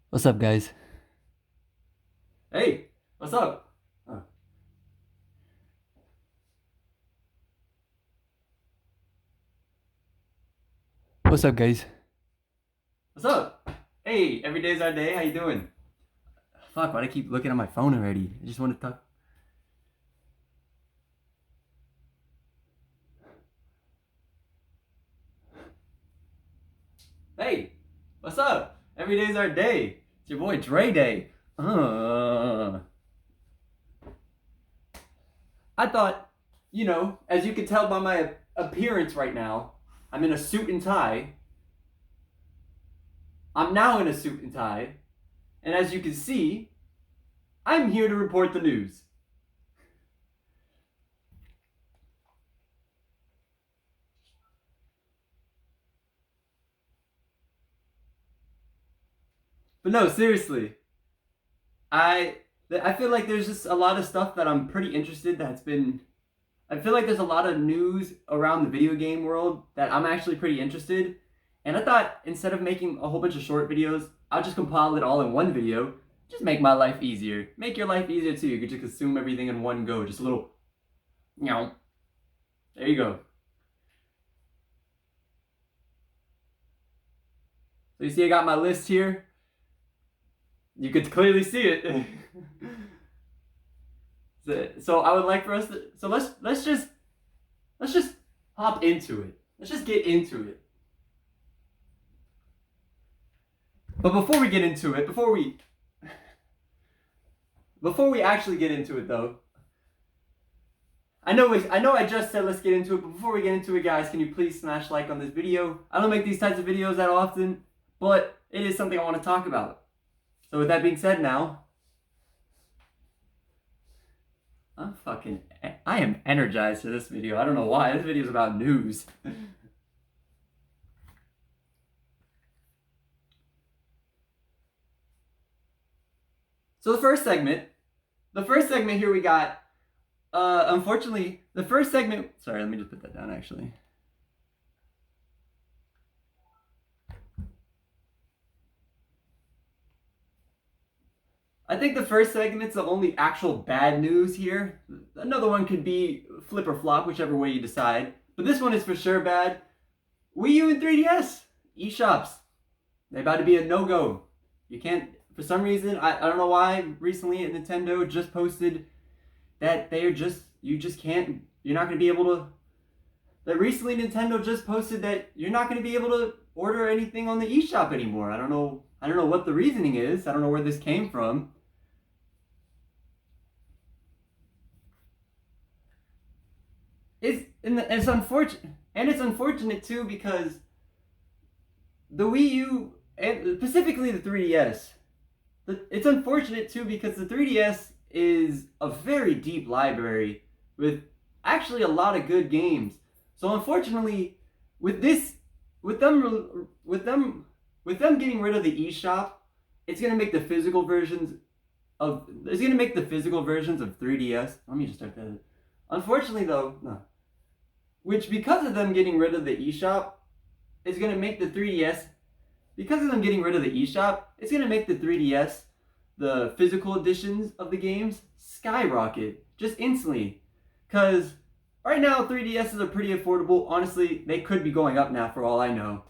What's up, guys? Hey, what's up? What's up, guys? What's up? Hey, every day's our day. How you doing? Fuck, why do I keep looking at my phone already? I just want to talk. Hey, what's up? Every day's our day. It's your boy Dre Day. Uh, I thought, as you can tell by my appearance right now, I'm in a suit and tie. I'm now in a suit and tie. And as you can see, I'm here to report the news. But no, seriously, I I feel like there's just a lot of stuff that I'm pretty interested that's been I feel like there's a lot of news around the video game world that I'm actually pretty interested. And I thought instead of making a whole bunch of short videos, I'll just compile it all in one video. Just make my life easier. Make your life easier too. You could just consume everything in one go. Just a little, you know. There you go. So you see, I got my list here. You could clearly see it. So I would like for us to. So let's just hop into it. Let's just get into it. But before we get into it, before we actually get into it though, I know I just said let's get into it, but before we get into it, guys, can you please smash like on this video? I don't make these types of videos that often, but it is something I want to talk about. So with that being said now, I am energized for this video. I don't know why. This video is about news. So the first segment here we got unfortunately, the first segment, sorry, let me just put that down actually. I think the first segment's the only actual bad news here. Another one could be flip or flop, whichever way you decide. But this one is for sure bad. Wii U and 3DS eShops. They're about to be a no-go. You can't, for some reason, I don't know why, recently Nintendo just posted that you just can't, you're not going to be able to, that recently Nintendo just posted that you're not going to be able to order anything on the eShop anymore. I don't know what the reasoning is. I don't know where this came from. It's unfortunate, and it's unfortunate too because the Wii U and specifically the 3DS. It's unfortunate too because the 3DS is a very deep library with actually a lot of good games. So unfortunately, with this, with them getting rid of the eShop, it's gonna make the physical versions of 3DS. Let me just start that. Unfortunately, though, no. Which because of them getting rid of the eShop, is gonna make the 3DS. Because of them getting rid of the eShop, it's gonna make the 3DS, the physical editions of the games, skyrocket just instantly. Cause right now 3DSs are pretty affordable. Honestly, they could be going up now for all I know,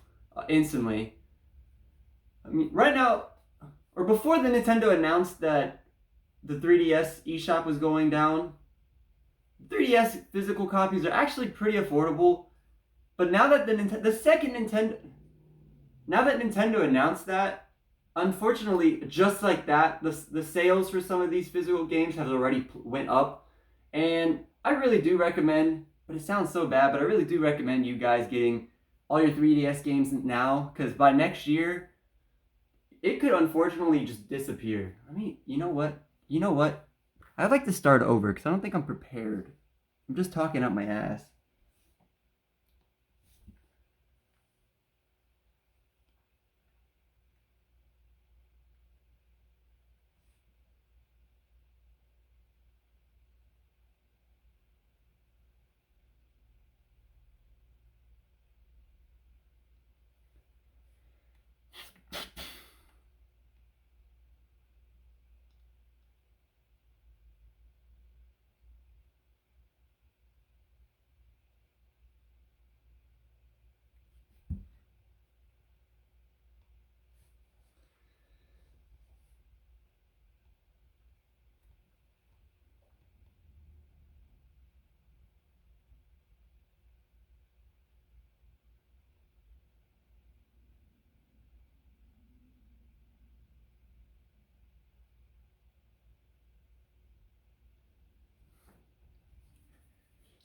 instantly. I mean, right now, or before the Nintendo announced that the 3DS eShop was going down, 3DS physical copies are actually pretty affordable. But now that the second Nintendo now that Nintendo announced that, unfortunately, just like that, the sales for some of these physical games have already went up, and I really do recommend. But it sounds so bad, but I really do recommend you guys getting all your 3DS games now, because by next year, it could unfortunately just disappear. I mean, you know what? You know what? I'd like to start over because I don't think I'm prepared. I'm just talking out my ass.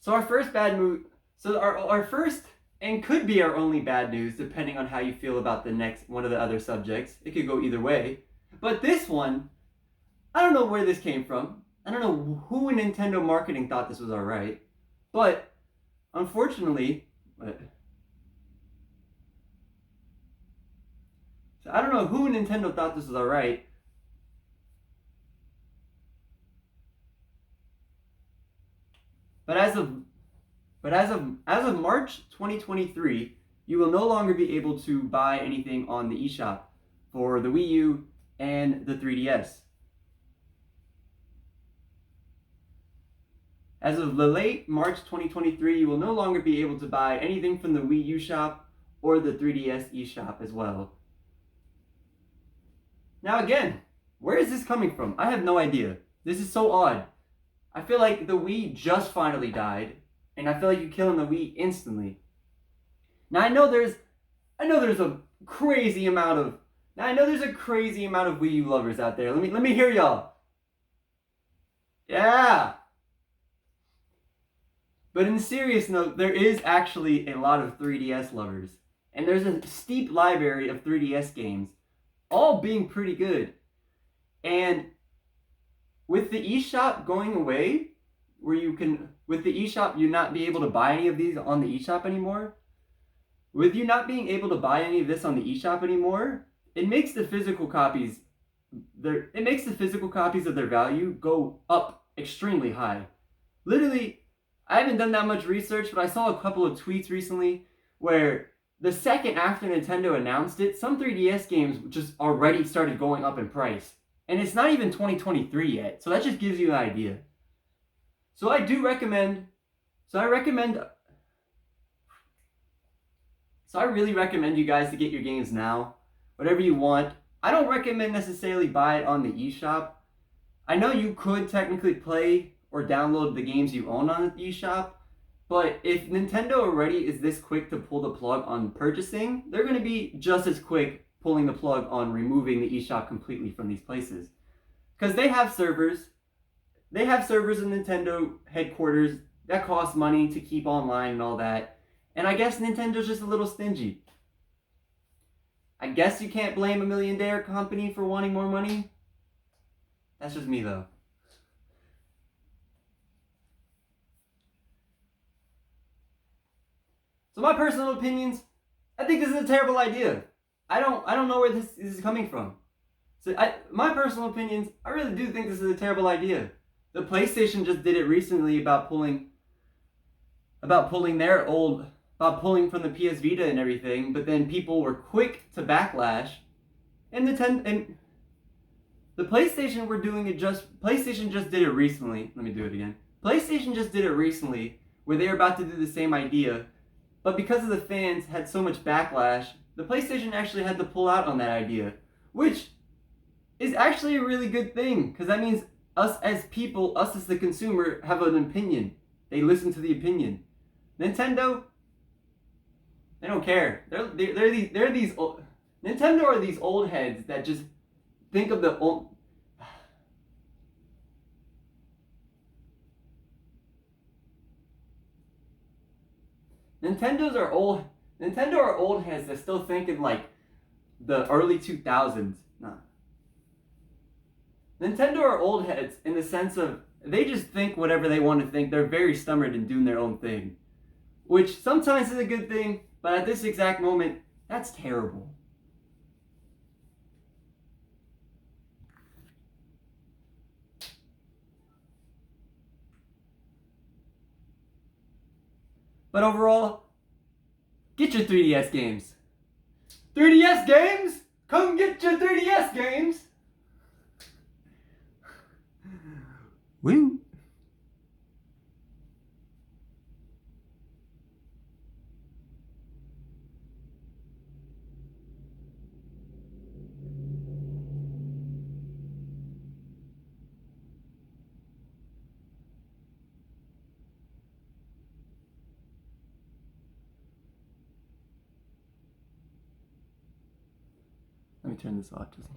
So our first bad news, so our first and could be our only bad news, depending on how you feel about the next one of the other subjects. It could go either way. But this one, I don't know where this came from. I don't know who in Nintendo marketing thought this was alright. But unfortunately, so I don't know who in Nintendo thought this was alright. But as of March 2023, you will no longer be able to buy anything on the eShop for the Wii U and the 3DS. As of the late March 2023, you will no longer be able to buy anything from the Wii U shop or the 3DS eShop as well. Now again, where is this coming from? I have no idea. This is so odd. I feel like the Wii just finally died, and I feel like you're killing the Wii instantly. Now I know there's a crazy amount of Wii U lovers out there. Let me hear y'all. Yeah. But in a serious note, there is actually a lot of 3DS lovers, and there's a steep library of 3DS games, all being pretty good. And with the eShop going away, with the eShop you not be able to buy any of these on the eShop anymore, with you not being able to buy any of this on the eShop anymore, it makes the physical copies of their value go up extremely high. Literally, I haven't done that much research, but I saw a couple of tweets recently where the second after Nintendo announced it, some 3DS games just already started going up in price. And it's not even 2023 yet, so that just gives you an idea. So I really recommend you guys to get your games now, whatever you want. I don't recommend necessarily buy it on the eShop. I know you could technically play or download the games you own on the eShop, but if Nintendo already is this quick to pull the plug on purchasing, they're going to be just as quick pulling the plug on removing the eShop completely from these places. Because they have servers in Nintendo headquarters that cost money to keep online and all that. And I guess Nintendo's just a little stingy. I guess you can't blame a million-dollar company for wanting more money. That's just me though. So my personal opinions, I think this is a terrible idea. I don't know where this is coming from. So my personal opinions, I really do think this is a terrible idea. The PlayStation just did it recently about pulling from the PS Vita and everything, but then people were quick to backlash, and the PlayStation PlayStation just did it recently. Let me do it again. PlayStation just did it recently where they were about to do the same idea, but because of the fans had so much backlash, the PlayStation actually had to pull out on that idea, which is actually a really good thing, because that means us as the consumer, have an opinion. They listen to the opinion. Nintendo, they don't care. Nintendo are these old heads that just think of the old. Nintendo are old heads that still think in like the early 2000s. Nah. Nintendo are old heads in the sense of they just think whatever they want to think. They're very stubborn in doing their own thing, which sometimes is a good thing, but at this exact moment, that's terrible. But overall, get your 3DS games. 3DS games? Come get your 3DS games! Woo! Let me turn this off just